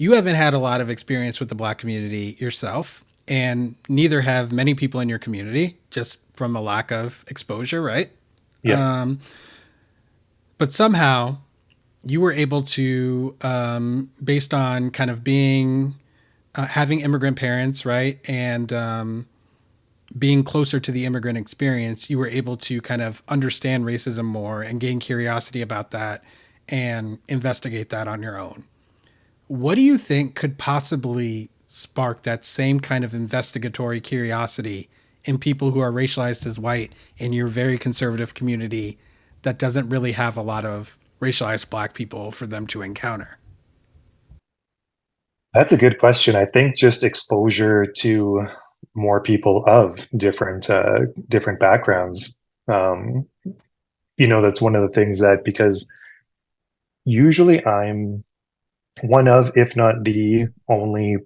you haven't had a lot of experience with the Black community yourself, and neither have many people in your community, just from a lack of exposure, right? Yeah. But somehow you were able to, based on kind of being having immigrant parents, right, and being closer to the immigrant experience, you were able to kind of understand racism more and gain curiosity about that and investigate that on your own. What do you think could possibly spark that same kind of investigatory curiosity in people who are racialized as white in your very conservative community that doesn't really have a lot of racialized Black people for them to encounter? That's a good question. I think just exposure to more people of different backgrounds. Um, that's one of the things that because usually I'm one of, if not the only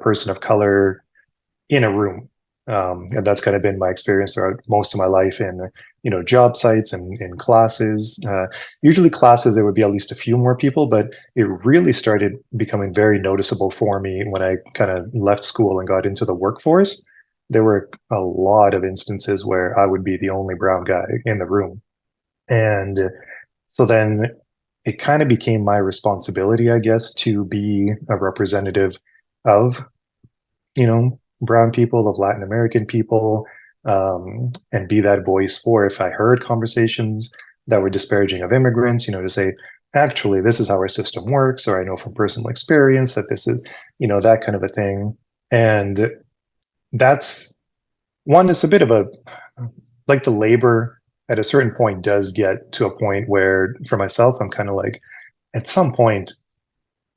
person of color in a room. And that's kind of been my experience throughout most of my life in, job sites and in classes. Usually classes, there would be at least a few more people, but it really started becoming very noticeable for me when I kind of left school and got into the workforce. There were a lot of instances where I would be the only brown guy in the room. And so then it kind of became my responsibility, I guess, to be a representative of brown people, of Latin American people, and be that voice for if I heard conversations that were disparaging of immigrants, to say, actually, this is how our system works, or I know from personal experience that this is, that kind of a thing. And that's one, it's a bit of a like the labor at a certain point does get to a point where for myself, I'm kind of like, at some point,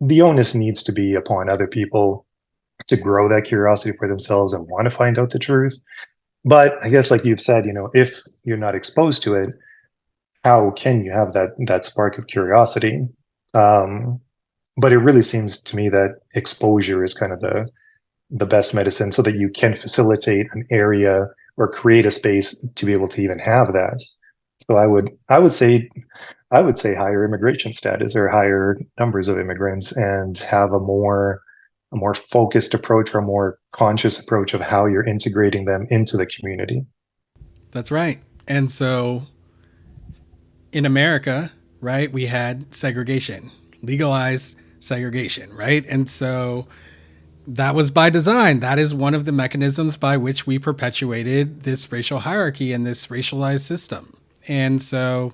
the onus needs to be upon other people to grow that curiosity for themselves and want to find out the truth. But I guess, like you've said, if you're not exposed to it, how can you have that spark of curiosity? Um, but it really seems to me that exposure is kind of the best medicine, so that you can facilitate an area or create a space to be able to even have that. So I would say higher immigration status or higher numbers of immigrants and have a more focused approach or a more conscious approach of how you're integrating them into the community. That's right. And so in America, right, we had segregation, legalized segregation, right? And so that was by design. That is one of the mechanisms by which we perpetuated this racial hierarchy and this racialized system. And so,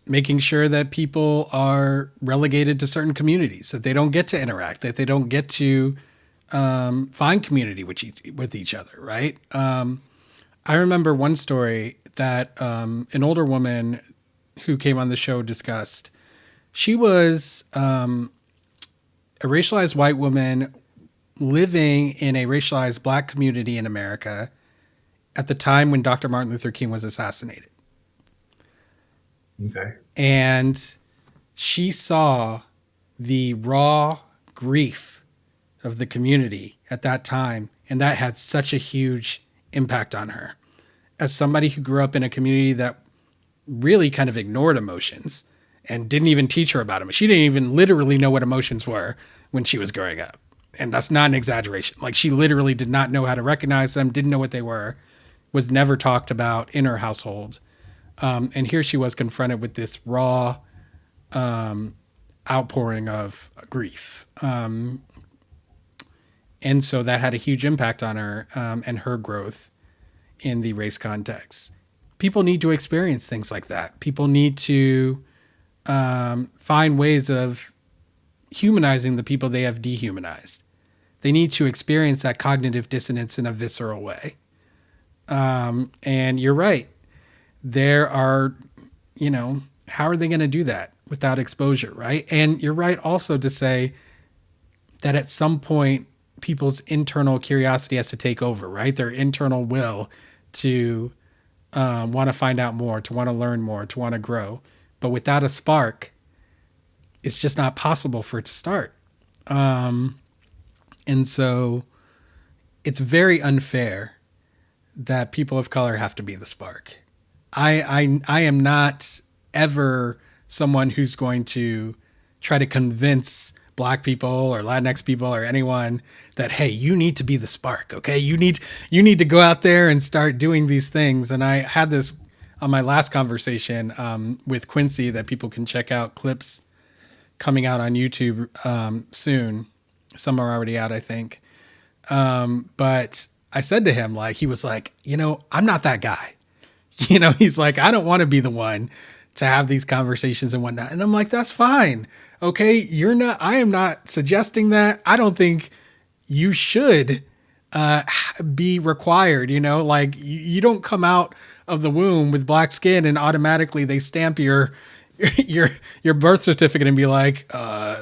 making sure that people are relegated to certain communities, that they don't get to interact, that they don't get to find community with each other, right? I remember one story that an older woman who came on the show discussed. She was a racialized white woman living in a racialized Black community in America at the time when Dr. Martin Luther King was assassinated. Okay. And she saw the raw grief of the community at that time. And that had such a huge impact on her. As somebody who grew up in a community that really kind of ignored emotions and didn't even teach her about them, she didn't even literally know what emotions were when she was growing up. And that's not an exaggeration. Like, she literally did not know how to recognize them, didn't know what they were, was never talked about in her household. And here she was confronted with this raw outpouring of grief. And so that had a huge impact on her and her growth in the race context. People need to experience things like that. People need to find ways of humanizing the people they have dehumanized. They need to experience that cognitive dissonance in a visceral way. And you're right. There are, how are they going to do that without exposure, right? And you're right also to say that at some point, people's internal curiosity has to take over, right? Their internal will to want to find out more, to want to learn more, to want to grow. But without a spark, it's just not possible for it to start. And so it's very unfair that people of color have to be the spark. I am not ever someone who's going to try to convince black people or Latinx people or anyone that, hey, you need to be the spark. Okay. You need to go out there and start doing these things. And I had this on my last conversation with Quincy that people can check out clips coming out on YouTube soon. Some are already out, I think. But I said to him, like, he was like, I'm not that guy. He's like, I don't want to be the one to have these conversations and whatnot. And I'm like, that's fine. Okay. I am not suggesting that. I don't think you should be required, like you don't come out of the womb with black skin and automatically they stamp your your birth certificate and be like,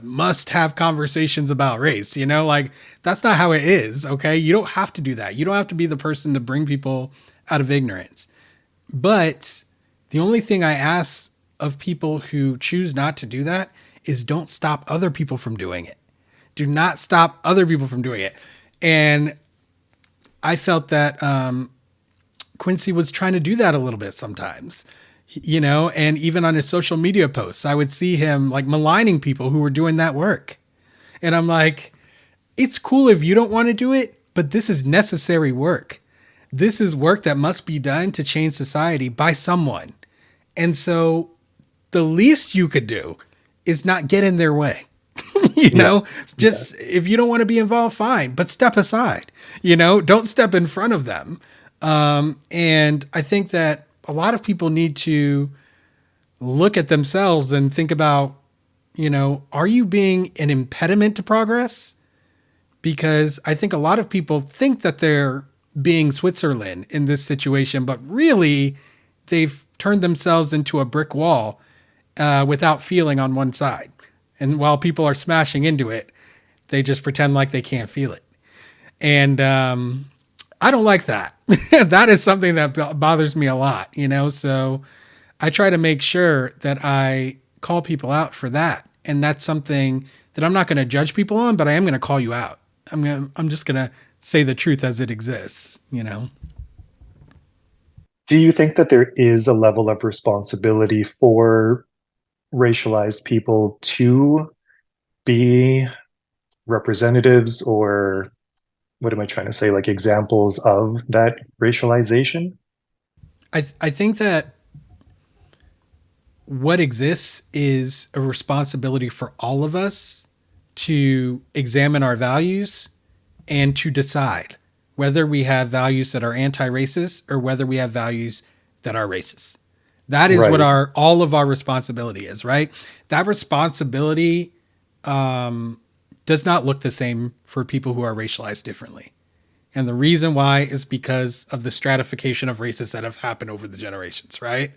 must have conversations about race, like that's not how it is. Okay. You don't have to do that. You don't have to be the person to bring people out of ignorance. But the only thing I ask of people who choose not to do that is don't stop other people from doing it. Do not stop other people from doing it. And I felt that Quincy was trying to do that a little bit sometimes, and even on his social media posts, I would see him like maligning people who were doing that work. And I'm like, it's cool if you don't want to do it, but this is necessary work. This is work that must be done to change society by someone. And so the least you could do is not get in their way. Just if you don't want to be involved, fine, but step aside, don't step in front of them. And I think that a lot of people need to look at themselves and think about, are you being an impediment to progress? Because I think a lot of people think that they're being Switzerland in this situation, but really they've turned themselves into a brick wall without feeling on one side. And while people are smashing into it, they just pretend like they can't feel it. And I don't like that. That is something that bothers me a lot, so I try to make sure that I call people out for that. And that's something that I'm not going to judge people on, but I am going to call you out. I'm just going to say the truth as it exists. Do you think that there is a level of responsibility for racialized people to be representatives, or what am I trying to say, like examples of that racialization? I think that what exists is a responsibility for all of us to examine our values and to decide whether we have values that are anti-racist or whether we have values that are racist. That is what Right. all of our responsibility is, right? That responsibility does not look the same for people who are racialized differently. And the reason why is because of the stratification of races that have happened over the generations, right?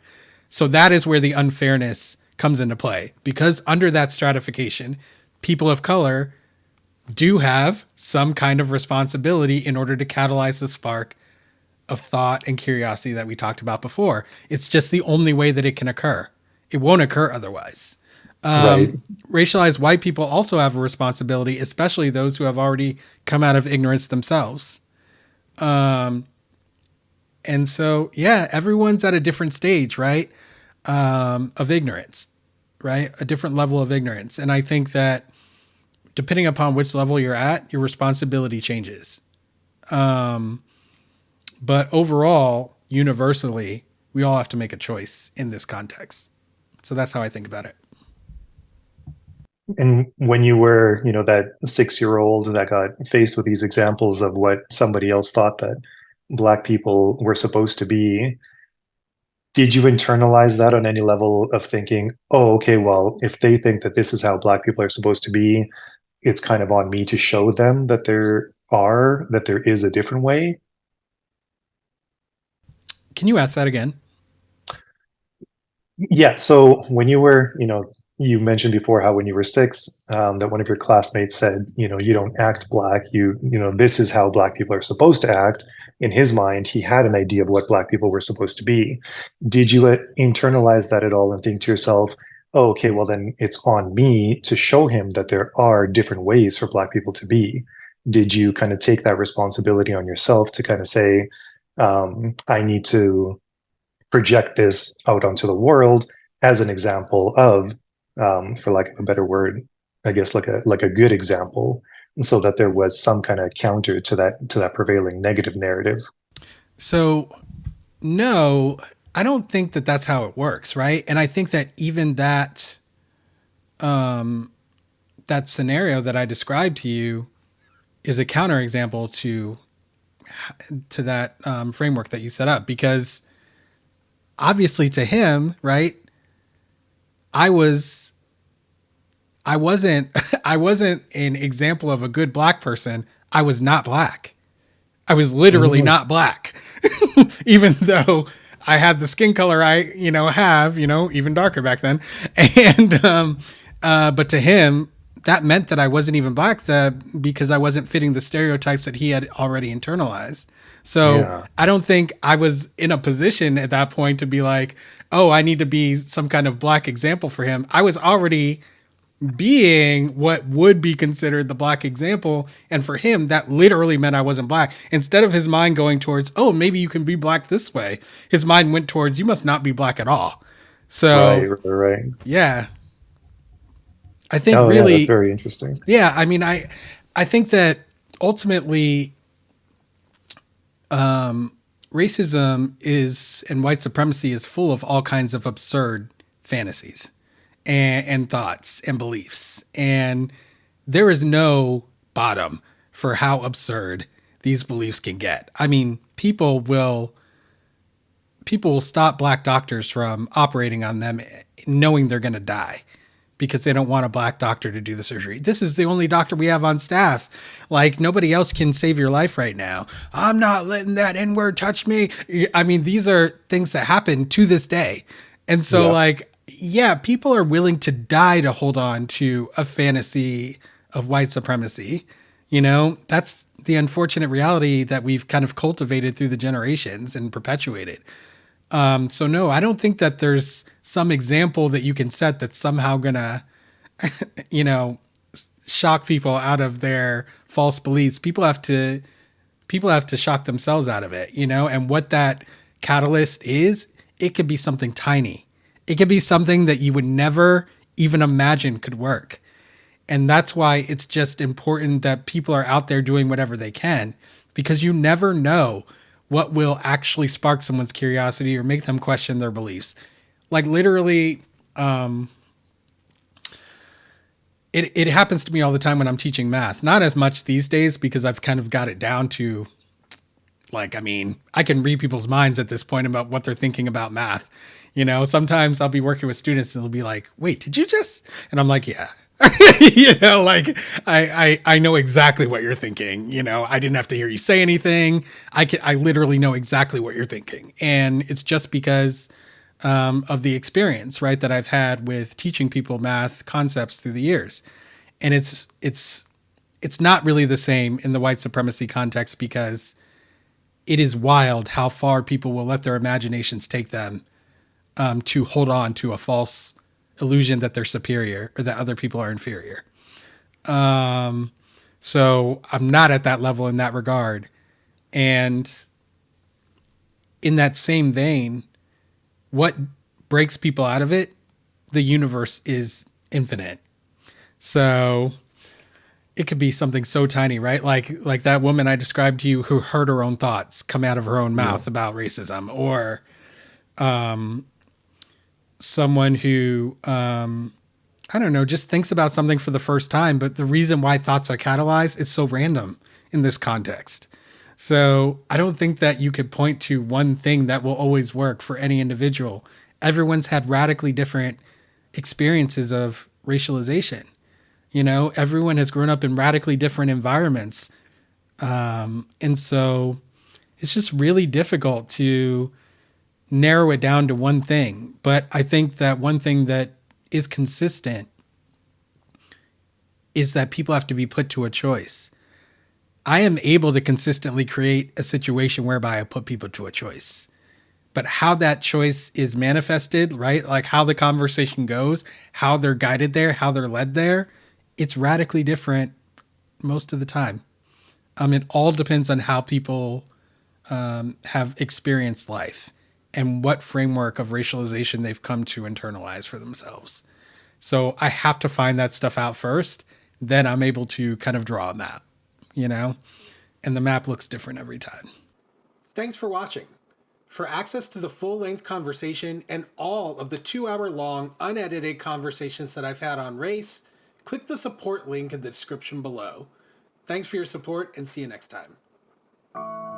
So that is where the unfairness comes into play. Because under that stratification, people of color do have some kind of responsibility in order to catalyze the spark of thought and curiosity that we talked about before. It's just the only way that it can occur. It won't occur otherwise. Right. Racialized white people also have a responsibility, especially those who have already come out of ignorance themselves. And so, yeah, everyone's at a different stage, right? Of ignorance, right? A different level of ignorance. And I think that depending upon which level you're at, your responsibility changes. But overall, universally, we all have to make a choice in this context. So that's how I think about it. And when you were, that 6-year-old that got faced with these examples of what somebody else thought that Black people were supposed to be, did you internalize that on any level of thinking, oh, okay, well, if they think that this is how Black people are supposed to be, it's kind of on me to show them that there is a different way? Can you ask that again? Yeah. So when you were, you mentioned before how when you were 6, that one of your classmates said, you don't act Black. This is how Black people are supposed to act. In his mind, he had an idea of what Black people were supposed to be. Did you internalize that at all and think to yourself, oh, okay, well, then it's on me to show him that there are different ways for Black people to be? Did you kind of take that responsibility on yourself to kind of say, I need to project this out onto the world as an example of for lack of a better word, I guess like a good example, so that there was some kind of counter to that prevailing negative narrative. So, no, I don't think that that's how it works, right? And I think that even that scenario that I described to you is a counterexample to that framework that you set up, because obviously to him, right? I was I wasn't I wasn't an example of a good black person. I was not black. I was literally Mm, not black. Even though I had the skin color I, have, even darker back then. And but to him, that meant that I wasn't even black, because I wasn't fitting the stereotypes that he had already internalized. So yeah, I don't think I was in a position at that point to be like, oh, I need to be some kind of black example for him. I was already being what would be considered the black example. And for him, that literally meant I wasn't black. Instead of his mind going towards, oh, maybe you can be black this way, his mind went towards, you must not be black at all. right, So, right, right. yeah, I think Oh, yeah, that's really, very interesting. yeah, I mean, I think that ultimately racism is and white supremacy is full of all kinds of absurd fantasies and thoughts and beliefs. And there is no bottom for how absurd these beliefs can get. I mean, people will stop black doctors from operating on them knowing they're going to die because they don't want a black doctor to do the surgery. This is the only doctor we have on staff. Like, nobody else can save your life right now. I'm not letting that N word touch me. I mean, these are things that happen to this day. And so, Yeah, like, yeah, people are willing to die to hold on to a fantasy of white supremacy. That's the unfortunate reality that we've kind of cultivated through the generations and perpetuated. So no, I don't think that there's some example that you can set that's somehow gonna, you know, shock people out of their false beliefs. People have to shock themselves out of it, and what that catalyst is, it could be something tiny. It could be something that you would never even imagine could work. And that's why it's just important that people are out there doing whatever they can, because you never know what will actually spark someone's curiosity or make them question their beliefs. Like, literally, it happens to me all the time when I'm teaching math. Not as much these days because I've kind of got it down to, like, I mean, I can read people's minds at this point about what they're thinking about math. Sometimes I'll be working with students and they'll be like, wait, did you just? And I'm like, yeah. Like, I know exactly what you're thinking. I didn't have to hear you say anything. I literally know exactly what you're thinking. And it's just because of the experience, right, that I've had with teaching people math concepts through the years. And it's not really the same in the white supremacy context, because it is wild how far people will let their imaginations take them, to hold on to a false illusion that they're superior or that other people are inferior. So I'm not at that level in that regard. And in that same vein, what breaks people out of it? The universe is infinite. So it could be something so tiny, right? Like that woman I described to you who heard her own thoughts come out of her own yeah, mouth about racism, or someone who I don't know, just thinks about something for the first time, but the reason why thoughts are catalyzed is so random in this context. So I don't think that you could point to one thing that will always work for any individual. Everyone's had radically different experiences of racialization. Everyone has grown up in radically different environments. And so it's just really difficult to narrow it down to one thing. But I think that one thing that is consistent is that people have to be put to a choice. I am able to consistently create a situation whereby I put people to a choice. But how that choice is manifested, right? Like how the conversation goes, how they're guided there, how they're led there, it's radically different most of the time. It all depends on how people have experienced life and what framework of racialization they've come to internalize for themselves. So I have to find that stuff out first. Then I'm able to kind of draw a map, you know? And the map looks different every time. Thanks for watching. For access to the full-length conversation and all of the 2-hour-long unedited conversations that I've had on race, click the support link in the description below. Thanks for your support and see you next time.